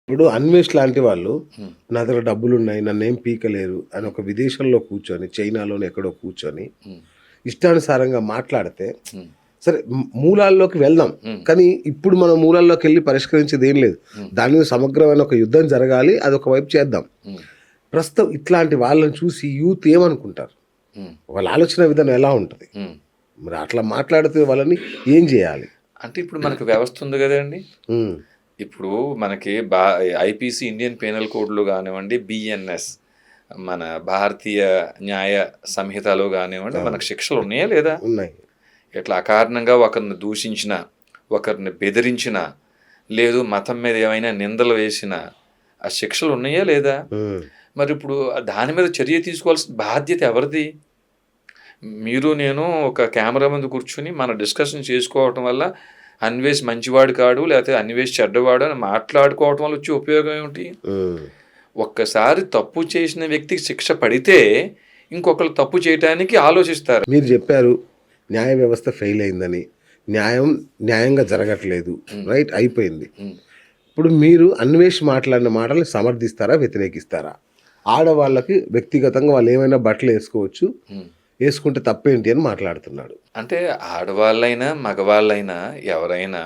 ఇప్పుడు అన్వేష్ లాంటి వాళ్ళు నా దగ్గర డబ్బులున్నాయి, నన్నేం పీకలేరు అని ఒక విదేశంలో కూర్చొని, చైనాలోనే ఎక్కడో కూర్చొని హ్మ్. ఇష్టానుసారంగా మాట్లాడితే హ్మ్. సరే మూలాల్లోకి వెళ్దాం. కానీ ఇప్పుడు మనం మూలాల్లోకెళ్ళి పరిష్కరించేది ఏం లేదు. దాని మీద సమగ్రమైన ఒక యుద్ధం జరగాలి. అదొక వైపు చేద్దాం. హ్మ్. ప్రస్తుతం ఇట్లాంటి వాళ్ళని చూసి యూత్ ఏమనుకుంటారు? హ్మ్. వాళ్ళ ఆలోచన విధానం ఎలా ఉంటది? హ్మ్. మరి అట్లా మాట్లాడితే వాళ్ళని ఏం జేయాలి? అంటే ఇప్పుడు మనకు వ్యవస్థ ఉంది గదండీ! హ్మ్. ఇప్పుడు మనకి ఐపీసీ ఇండియన్ పీనల్ కోడ్‌లో గానివ్వండి, బిఎన్ఎస్ మన భారతీయ న్యాయ సంహితలో గానివ్వండి, అవును. మనకు శిక్షలు ఉన్నాయా లేదా? ఉన్నాయి. ఇట్లా అకారణంగా ఒకరిని దూషించినా, ఒకరిని బెదిరించినా, లేదు మతం మీద ఏమైనా నిందలు వేసినా, ఆ శిక్షలు ఉన్నాయా లేదా? హ్మ్. మరిప్పుడు దాని మీద చర్య తీసుకోవాల్సిన బాధ్యత ఎవరిది? మీరు నేను ఒక కెమెరా ముందు కూర్చొని మన డిస్కషన్ చేసుకోవటం వల్ల అన్వేష్ మంచివాడు కాడు, లేకపోతే అన్వేష్ చెడ్డవాడు అని మాట్లాడుకోవటం వల్ల వచ్చే ఉపయోగం ఏమిటి? హ్మ్. ఒక్కసారి తప్పు చేసిన వ్యక్తికి శిక్ష పడితే ఇంకొకళ్ళు తప్పు చేయటానికి ఆలోచిస్తారు. మీరు జెప్పారు న్యాయ వ్యవస్థ ఫెయిల్ అయిందని. న్యాయంగా జరగట్లేదు. రైట్ అయిపోయింది. హ్మ్. ఇప్పుడు మీరు అన్వేష్ మాట్లాడిన మాటల్ని సమర్థిస్తారా? వ్యతిరేకిస్తారా? ఆడవాళ్ళకి వ్యక్తిగతంగా వాళ్ళు ఏమైనా బట్టలు ఏసుకోవచ్చు. హ్మ్. ఏసుకుంటే తప్పేంటి అని మాట్లాడుతున్నాడు. అంటే ఆడవాళ్ళైనా, మగవాళ్ళైనా ఎవరైనా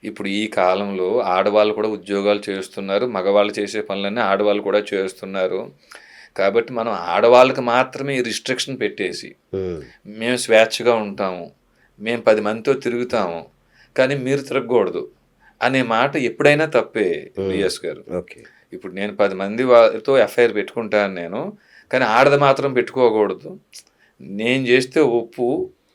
ఇప్పుడు ఈ కాలంలో ఆడవాళ్ళు కూడా ఉద్యోగాలు చేస్తున్నారు. మగవాళ్ళు చేసే పనులన్నీ ఆడవాళ్ళు కూడా చేస్తున్నారు. కాబట్టి మనం ఆడవాళ్ళకి మాత్రమే ఈ రిస్ట్రిక్షన్ పెట్టేసి, హ్మ్. మేము స్వేచ్ఛగా ఉంటాము. మేము 10 మందితో తిరుగుతాము. కానీ మీరు తిరగకూడదు అనే మాట ఎప్పుడైనా తప్పే విఎస్ గారు. ఓకే. ఇప్పుడు నేను 10 మంది వారితో ఎఫ్ఐఆర్ పెట్టుకుంటాను నేను. కానీ ఆడది మాత్రం పెట్టుకోకూడదు. నేను చేస్తే ఒప్పు,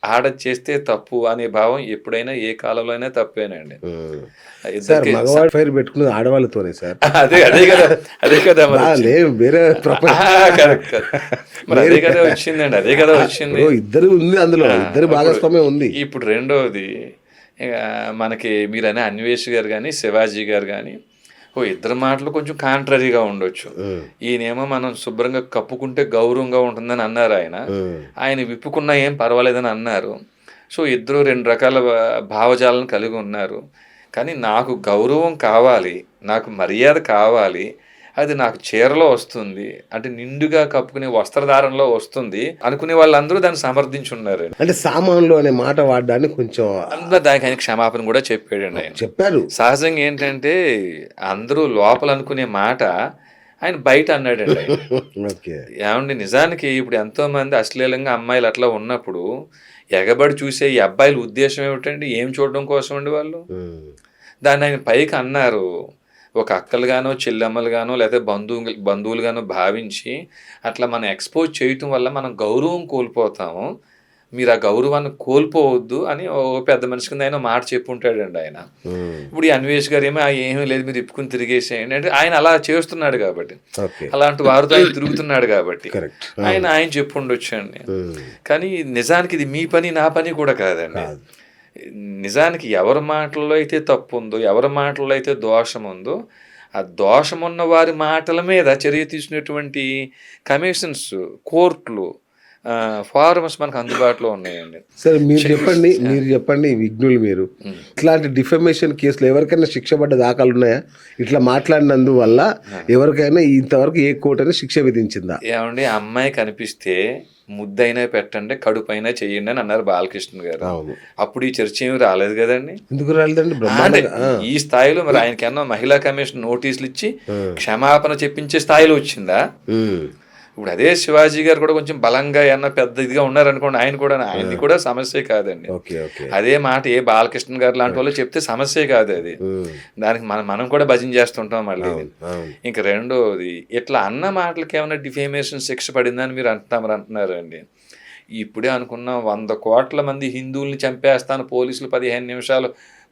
ఆడది చేస్తే తప్పు అనే భావం ఎప్పుడైనా ఏ కాలంలో అయినా తప్పేనండి. హ్మ్. సార్ ఇద్దరికి మగవాడు ఫైర్ పెట్టుకున్నది ఆడవాళ్ళతోనే సార్. అదే అదే కదా! అదే కదా మరి వచ్చింది. లేవు వేరే కరెక్ట్. కరెక్ట్. మరి అదే కదా వచ్చిందండి. అదే కదా వచ్చింది. ఇప్పుడు ఇద్దరు ఉంది అందులో. ఇద్దరి ఇప్పుడు భాగస్వామ్యం ఉంది. ఇప్పుడు రెండోది ఇక మనకి మీరనే అన్వేష్ గారు గాని, శివాజీ గారు గాని ఇద్దరి మాటలు కొంచెం కాంట్రరీగా ఉండొచ్చు. హ్మ్. ఈయనేమో మనం శుభ్రంగా కప్పుకుంటే గౌరవంగా ఉంటుందని అన్నారు ఆయన. హ్మ్. ఆయన విప్పుకున్నా ఏం పర్వాలేదని అన్నారు. సో, ఇద్దరు 2 రకాల భావజాలను కలిగి ఉన్నారు. కానీ నాకు గౌరవం కావాలి. నాకు మర్యాద కావాలి. అది నాకు చీరలో వస్తుంది. అంటే నిండుగా కప్పుకునే వస్త్రధారణలో వస్తుంది అనుకునే వాళ్ళందరూ దాన్ని సమర్థించున్నారండి. అంటే సామాన్లు అనే మాట వాడడాన్ని కొంచెం అందులో దానికి ఆయన క్షమాపణ కూడా చెప్పాడండి ఆయన. చెప్పారు. సహజంగా ఏంటంటే అందరూ లోపల అనుకునే మాట ఆయన బయట అన్నాడండి ఆయన. ఓకే. ఏవండి నిజానికి ఇప్పుడు ఎంతోమంది అశ్లీలంగా అమ్మాయిలు అట్లా ఉన్నప్పుడు ఎగబడి చూసే ఈ అబ్బాయిల ఉద్దేశం ఏమిటండి? ఏం చూడడం కోసం అండి వాళ్ళు? హ్మ్. దాన్ని ఆయన పైకి అన్నారు. ఒక అక్కలుగానో, చెల్లెమ్మలుగానో లేతే బంధువులుగానో భావించి అట్లా మనం ఎక్స్‌పోజ్ చేయటం వల్ల మనం గౌరవం కోల్పోతాము. మీరు ఆ గౌరవాన్ని కోల్పోవద్దు అని ఓ పెద్ద మనిషి కింద ఆయన మాట చెప్పుంటాడండి ఆయన. హ్మ్. ఇప్పుడు ఈ అన్వేష్ గారేమో ఏమీ లేదు మీరు ఇప్పుకొని తిరిగేసేయండి అంటే ఆయన అలా చేస్తున్నాడు కాబట్టి. ఓకే. అలాంటి వారితో ఆయన తిరుగుతున్నాడు కాబట్టి. కరెక్ట్. ఆయన చెప్పుండొచ్చండి. హ్మ్. కానీ నిజానికి ఇది మీ పని, నా పని కూడా కాదండి. కాదు. నిజానికి ఎవరి మాటల్లో అయితే తప్పుందో, ఎవరి మాటల్లో అయితే దోషముందో, ఆ దోషమున్న వారి మాటల మీద చర్య తీసుకునేటువంటి కమిషన్స్, కోర్టులు, ఫారమ్స్ మనకు అందుబాటులో ఉన్నాయండి. సరే ఆ! మీరు చెప్పండి విఘ్నులు మీరు. హ్మ్. ఇట్లాంటి డిఫమేషన్ కేసులో ఎవరికైనా శిక్ష పడ్డ దాఖలున్నాయా? ఇట్లా మాట్లాడినందువల్ల ఆ! ఎవరికైనా ఇంతవరకు ఏ కోర్టైనా శిక్ష విధించిందా? ఏవండీ అమ్మాయి కనిపిస్తే ముద్దైనా పెట్టండి, కడుపైనా చెయ్యండి అని అన్నారు బాలకృష్ణ గారు. అవును. అప్పుడు ఈ చర్చ ఏమి రాలేదు గదండీ! ఎందుకు రాలేదండి? అంటే బ్రహ్మాండంగా ఆ! ఈ స్థాయిలో మరి ఆయనకేమన్నా మహిళా కమిషన్ నోటీసులిచ్చి హ్మ్. క్షమాపణ చెప్పించే స్థాయిలో వచ్చిందా? హ్మ్. ఇప్పుడు అదే శివాజీ గారు కూడా కొంచెం బలంగా ఏమన్నా పెద్ద ఇదిగా ఉన్నారనుకోండి ఆయన్ని కూడా సమస్యే కాదండి. ఓకే. ఓకే. అదే మాట ఏ బాలకృష్ణ గారు లాంటి వాళ్ళు కరెక్ట్. చెప్తే సమస్యే కాదు అది. హ్మ్. దానికి మనం కూడా భజన చేస్తుంటాం మళ్ళీని. అవును. అవును. ఇంక రెండోది ఇట్లా అన్న మాటలకేమన్నా డిఫేమేషన్ శిక్ష పడిందని మీరు అంటున్నారండి. ఇప్పుడే అనుకున్నాం 100,00,00,000 మంది హిందువుల్ని చంపేస్తాను పోలీసులు 15 నిమిషాలు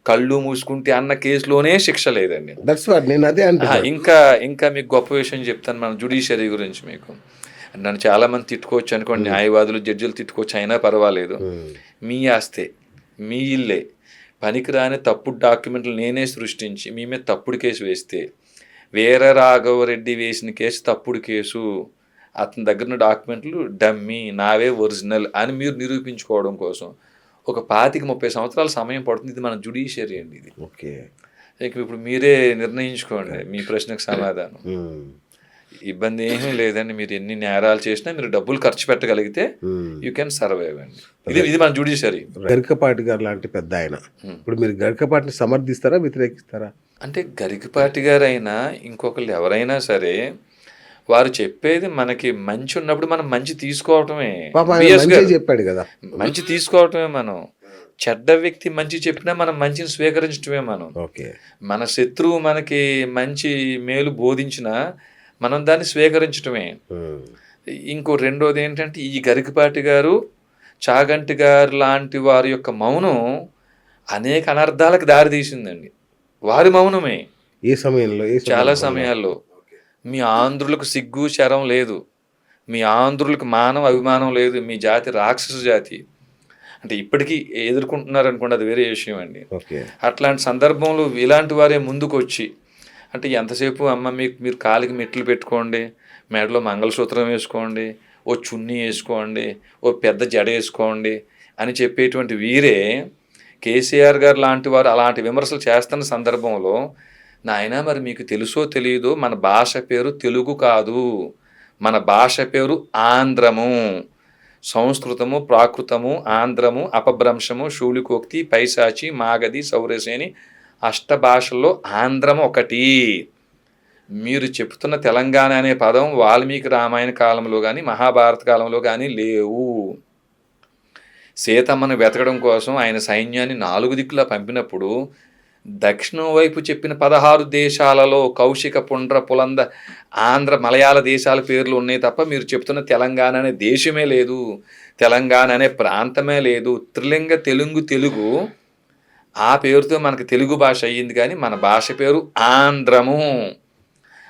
కళ్ళు మూసుకుంటే అన్న కేసులోనే శిక్ష లేదండి. దట్స్ వాట్ నేను అదే అహా! అంటున్నా. ఇంకా మీకు గొప్ప విషయం చెప్తాను మన జ్యుడిషియరీ గురించి మీకు. నన్ను చాలామంది తిట్టుకోవచ్చు అనుకోండి. హ్మ్. న్యాయవాదులు, జడ్జిలు తిట్టుకోవచ్చు అయినా పర్వాలేదు. హ్మ్. మీ ఆస్తే, మీ ఇల్లే పనికిరాని తప్పుడు డాక్యుమెంట్లు నేనే సృష్టించి మీ మీద తప్పుడు కేసు వేస్తే, వీర రాఘవరెడ్డి వేసిన కేసు తప్పుడు కేసు. అతని దగ్గరున్న డాక్యుమెంట్లు డమ్మీ, నావే ఒరిజినల్ అని మీరు నిరూపించుకోవడం కోసం ఒక 25, 30 సంవత్సరాల సమయం పడుతుంది. ఇది మన జ్యుడిషియరీ అండి ఇది. ఓకే. ఇక ఇప్పుడు మీరే నిర్ణయించుకోండి మీ ప్రశ్నకు సమాధానం. ఇబ్బంది ఏమీ లేదండి. మీరు ఎన్ని నేరాలు చేసినా మీరు డబ్బులు ఖర్చు పెట్టగలిగితే యూ కెన్ సర్వైవ్ అండి. ఇది మన జ్యుడిషియరీ. గరికపాటి గారు లాంటి పెద్ద ఆయన, ఇప్పుడు మీరు గరికపాటిని సమర్థిస్తారా, వ్యతిరేకిస్తారా? అంటే గరికపాటి గారైనా ఇంకొకళ్ళు ఎవరైనా సరే వారు చెప్పేది మనకి మంచి ఉన్నప్పుడు మనం మంచి తీసుకోవటమే. చెప్పాడు కదా, మంచి తీసుకోవటమే. మనం చెడ్డ వ్యక్తి మంచి చెప్పినా మనం మంచిని స్వీకరించటమే. మనం మన శత్రువు మనకి మంచి మేలు బోధించినా మనం దాన్ని స్వీకరించటమే. ఇంకో రెండోది ఏంటంటే ఈ గరికపాటి గారు, చాగంటి గారు లాంటి వారి యొక్క మౌనం అనేక అనర్థాలకు దారితీసిందండి. వారి మౌనమే ఏ సమయంలో, చాలా సమయాల్లో మీ ఆంధ్రులకు సిగ్గు శరం లేదు, మీ ఆంధ్రులకు మానవ అభిమానం లేదు, మీ జాతి రాక్షస జాతి అంటే ఇప్పటికీ ఎదుర్కొంటున్నారు అనుకోండి, అది వేరే విషయం అండి. అట్లాంటి సందర్భంలో ఇలాంటి వారే ముందుకు వచ్చి అంటే ఎంతసేపు అమ్మ మీరు కాలికి మెట్లు పెట్టుకోండి, మెడలో మంగళసూత్రం వేసుకోండి, ఓ చున్నీ వేసుకోండి, ఓ పెద్ద జడ వేసుకోండి అని చెప్పేటువంటి వీరే కేసీఆర్ గారు లాంటి వారు అలాంటి విమర్శలు చేస్తున్న సందర్భంలో, నాయన మరి మీకు తెలుసో తెలియదో మన భాష పేరు తెలుగు కాదు, మన భాష పేరు ఆంధ్రము. సంస్కృతము, ప్రాకృతము, ఆంధ్రము, అపభ్రంశము, శూలికోక్తి, పైశాచి, మాగధి, సౌరసేని అష్ట భాషల్లో ఆంధ్రం ఒకటి. మీరు చెప్తున్న తెలంగాణ అనే పదం వాల్మీకి రామాయణ కాలంలో కానీ మహాభారత కాలంలో కానీ లేవు. సీతమ్మను వెతకడం కోసం ఆయన సైన్యాన్ని 4 దిక్కులా పంపినప్పుడు దక్షిణం వైపు చెప్పిన 16 దేశాలలో కౌశిక, పుండ్ర, పులంద, ఆంధ్ర, మలయాళ దేశాల పేర్లు ఉన్నాయి తప్ప మీరు చెప్తున్న తెలంగాణ అనే దేశమే లేదు, తెలంగాణ అనే ప్రాంతమే లేదు. త్రిలింగ తెలుగు ఆ పేరుతో మనకు తెలుగు భాష అయ్యింది, కానీ మన భాష పేరు ఆంధ్రము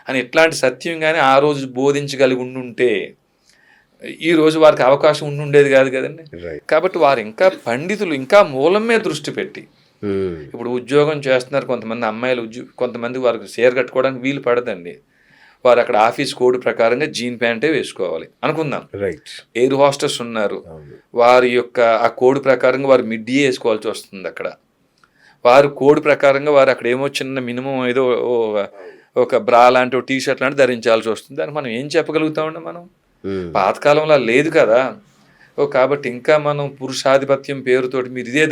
అని ఇట్లాంటి సత్యం కానీ ఆ రోజు బోధించగలిగి ఉండుంటే ఈరోజు వారికి అవకాశం ఉండుండేది కాదు కదండి. కాబట్టి వారు ఇంకా పండితులు, ఇంకా మూలం మీద దృష్టి పెట్టి ఇప్పుడు ఉద్యోగం చేస్తున్నారు కొంతమంది అమ్మాయిలు, కొంతమంది వారికి చీర కట్టుకోవడానికి వీలు పడదండి. వారు అక్కడ ఆఫీస్ కోడ్ ప్రకారంగా జీన్ ప్యాంటే వేసుకోవాలి అనుకుందాం. ఎయిర్ హోస్టెస్ ఉన్నారు, వారి యొక్క ఆ కోడ్ ప్రకారంగా వారు మిడ్డీ వేసుకోవాల్సి వస్తుంది. అక్కడ వారు కోడ్ ప్రకారంగా వారు అక్కడ ఏమో చిన్న మినిమం ఏదో ఒక బ్రా లాంటి టీ షర్ట్ లాంటి ధరించాల్సి వస్తుంది. దానికి మనం ఏం చెప్పగలుగుతామండి? మనం పాతకాలంలో లేదు కదా. కాబట్టి ఇంకా మనం పురుషాధిపత్యం పేరుతోటి మీరు ఇదే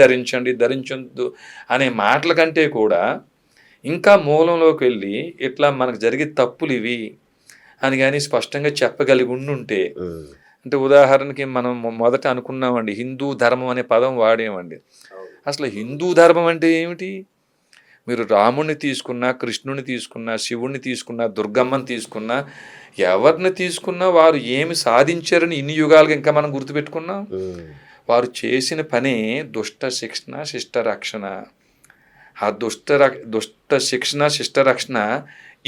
ధరించొద్దు అనే మాటల కంటే కూడా ఇంకా మూలంలోకి వెళ్ళి ఇట్లా మనకు జరిగే తప్పులు ఇవి అని కానీ స్పష్టంగా చెప్పగలిగి ఉండుంటే, అంటే ఉదాహరణకి మనం మొదట అనుకున్నామండి హిందూ ధర్మం అనే పదం వాడేమండి. అసలు హిందూ ధర్మం అంటే ఏమిటి? మీరు రాముడిని తీసుకున్నా, కృష్ణుని తీసుకున్నా, శివుణ్ణి తీసుకున్నా, దుర్గమ్మని తీసుకున్నా, ఎవరిని తీసుకున్నా వారు ఏమి సాధించారని ఇన్ని యుగాలుగా ఇంకా మనం గుర్తుపెట్టుకున్నాం. వారు చేసిన పని దుష్ట శిక్షణ, శిష్ట రక్షణ. ఆ దుష్ట శిక్షణ, శిష్ట రక్షణ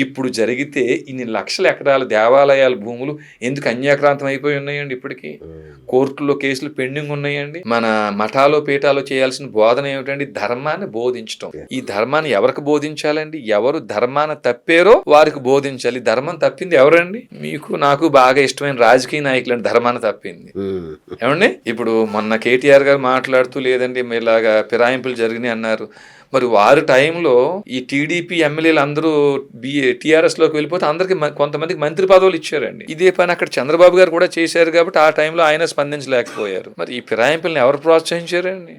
ఇప్పుడు జరిగితే ఇన్ని లక్షల ఎకరాల దేవాలయాల భూములు ఎందుకు అన్యాక్రాంతం అయిపోయి ఉన్నాయండి? ఇప్పటికీ కోర్టుల్లో కేసులు పెండింగ్ ఉన్నాయండి. మన మఠాలో పీఠాలో చేయాల్సిన బోధన ఏమిటండి? ధర్మాన్ని బోధించటం. ఈ ధర్మాన్ని ఎవరికి బోధించాలండి? ఎవరు ధర్మాన్ని తప్పారో వారికి బోధించాలి. ధర్మం తప్పింది ఎవరండి? మీకు నాకు బాగా ఇష్టమైన రాజకీయ నాయకులండి ధర్మాన్ని తప్పింది. ఏమండి? ఇప్పుడు మొన్న కేటీఆర్ గారు మాట్లాడుతూ లేదండి ఇలాగా ఫిరాయింపులు జరిగినాయి అన్నారు. మరి వారి టైంలో ఈ టీడీపీ ఎమ్మెల్యేలు అందరూ టీఆర్ఎస్ లోకి వెళ్ళిపోతే అందరికి కొంతమందికి మంత్రి పదవులు ఇచ్చారండి. ఇదే పని అక్కడ చంద్రబాబు గారు కూడా చేశారు కాబట్టి ఆ టైంలో ఆయన స్పందించలేకపోయారు. మరి ఈ ఫిరాయింపులను ఎవరు ప్రోత్సహించారండి?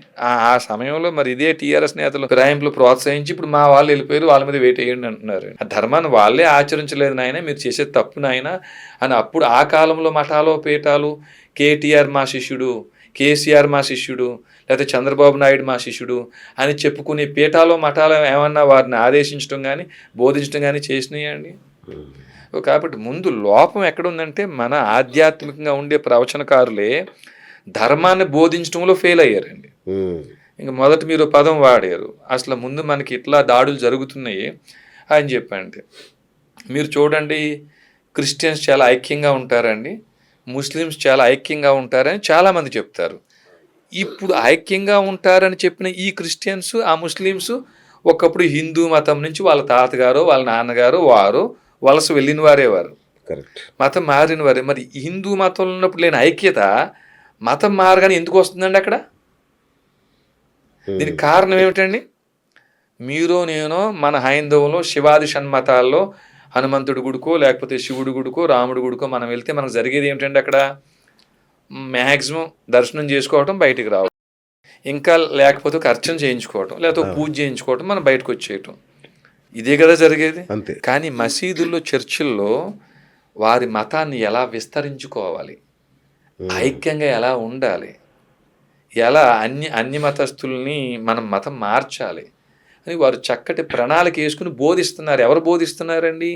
ఆ సమయంలో మరి ఇదే టీఆర్ఎస్ నేతలు ఫిరాయింపులు ప్రోత్సహించి ఇప్పుడు మా వాళ్ళు వెళ్ళిపోయారు, వాళ్ళ మీద వేటేయండి అంటున్నారు. ఆ ధర్మాన్ని వాళ్ళే ఆచరించలేదు నాయన, మీరు చేసే తప్పు నాయన అని అప్పుడు ఆ కాలంలో మఠాలో పీఠాలు కేటీఆర్ మా శిష్యుడు, కేసీఆర్ మా శిష్యుడు, లేకపోతే చంద్రబాబు నాయుడు మా శిష్యుడు అని చెప్పుకునే పీఠాలో మఠాలు ఏమన్నా వారిని ఆదేశించడం కానీ బోధించడం కానీ చేసినాయండి. కాబట్టి ముందు లోపం ఎక్కడుందంటే మన ఆధ్యాత్మికంగా ఉండే ప్రవచనకారులే ధర్మాన్ని బోధించడంలో ఫెయిల్ అయ్యారండి. ఇంకా మొదట మీరు పదం వాడారు, అసలు ముందు మనకి ఇట్లా దాడులు జరుగుతున్నాయి అని చెప్పండి. మీరు చూడండి, క్రిస్టియన్స్ చాలా ఐక్యంగా ఉంటారండి, ముస్లిమ్స్ చాలా ఐక్యంగా ఉంటారని చాలామంది చెప్తారు. ఇప్పుడు ఐక్యంగా ఉంటారని చెప్పిన ఈ క్రిస్టియన్స్, ఆ ముస్లిమ్స్ ఒకప్పుడు హిందూ మతం నుంచి వాళ్ళ తాతగారు వాళ్ళ నాన్నగారు వారు వలస వెళ్ళిన వారేవారు, మతం మారిన వారే. మరి హిందూ మతంలో ఉన్నప్పుడు లేని ఐక్యత మతం మారగానే ఎందుకు వస్తుందండి అక్కడ? దీనికి కారణం ఏమిటండి? మీరో నేనో మన హైందవంలో శివాది షణ్మతాల్లో హనుమంతుడి గుడికో లేకపోతే శివుడి గుడికో రాముడి గుడికో మనం వెళ్తే మనకు జరిగేది ఏమిటంటే అక్కడ మ్యాక్సిమం దర్శనం చేసుకోవటం, బయటికి రావడం, ఇంకా లేకపోతే ఒక అర్చన చేయించుకోవటం, లేకపోతే పూజ చేయించుకోవటం, మనం బయటకు వచ్చేయటం, ఇదే కదా జరిగేది. అంతే. కానీ మసీదుల్లో, చర్చిల్లో వారి మతాన్ని ఎలా విస్తరించుకోవాలి, ఐక్యంగా ఎలా ఉండాలి, ఎలా అన్ని మతస్థుల్ని మనం మతం మార్చాలి అని వారు చక్కటి ప్రణాళిక వేసుకుని బోధిస్తున్నారు. ఎవరు బోధిస్తున్నారండి?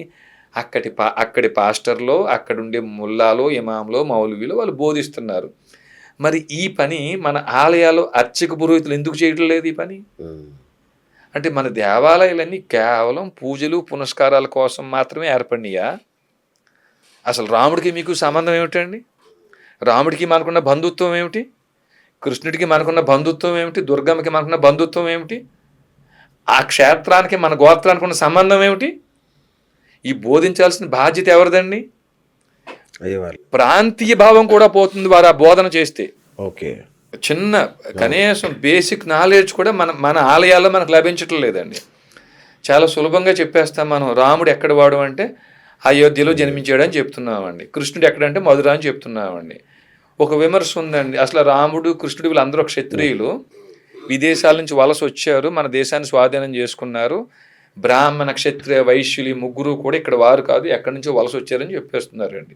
అక్కడి పాస్టర్లో, అక్కడుండే ముల్లాలో, ఇమాంలో, మౌలవీలో వాళ్ళు బోధిస్తున్నారు. మరి ఈ పని మన ఆలయాల్లో అర్చక పురోహితులు ఎందుకు చేయటం లేదు? ఈ పని అంటే మన దేవాలయాలన్నీ కేవలం పూజలు పునస్కారాల కోసం మాత్రమే ఏర్పడినాయా? అసలు రాముడికి మీకు సంబంధం ఏమిటండి? రాముడికి మనకున్న బంధుత్వం ఏమిటి? కృష్ణుడికి మనకున్న బంధుత్వం ఏమిటి? దుర్గమ్మకి మనకున్న బంధుత్వం ఏమిటి? ఆ క్షేత్రానికి మన గోత్రానికి ఉన్న సంబంధం ఏమిటి? ఈ బోధించాల్సిన బాధ్యత ఎవరిదండి? ప్రాంతీయ భావం కూడా పోతుంది వారు ఆ బోధన చేస్తే. ఓకే, చిన్న కనీసం బేసిక్ నాలెడ్జ్ కూడా మన ఆలయాల్లో మనకు లభించటం లేదండి. చాలా సులభంగా చెప్పేస్తాం మనం. రాముడు ఎక్కడ వాడు అంటే అయోధ్యలో జన్మించాడని చెప్తున్నామండి. కృష్ణుడు ఎక్కడంటే మధుర అని చెప్తున్నామండి. ఒక విమర్శ ఉందండి, అసలు రాముడు కృష్ణుడు వీళ్ళందరూ క్షత్రియులు, విదేశాల నుంచి వలస వచ్చారు, మన దేశాన్ని స్వాధీనం చేసుకున్నారు, బ్రాహ్మణ క్షత్రియ వైశ్యులు ముగ్గురు కూడా ఇక్కడ వారు కాదు, ఎక్కడి నుంచో వలస వచ్చారని చెప్పేస్తున్నారండి.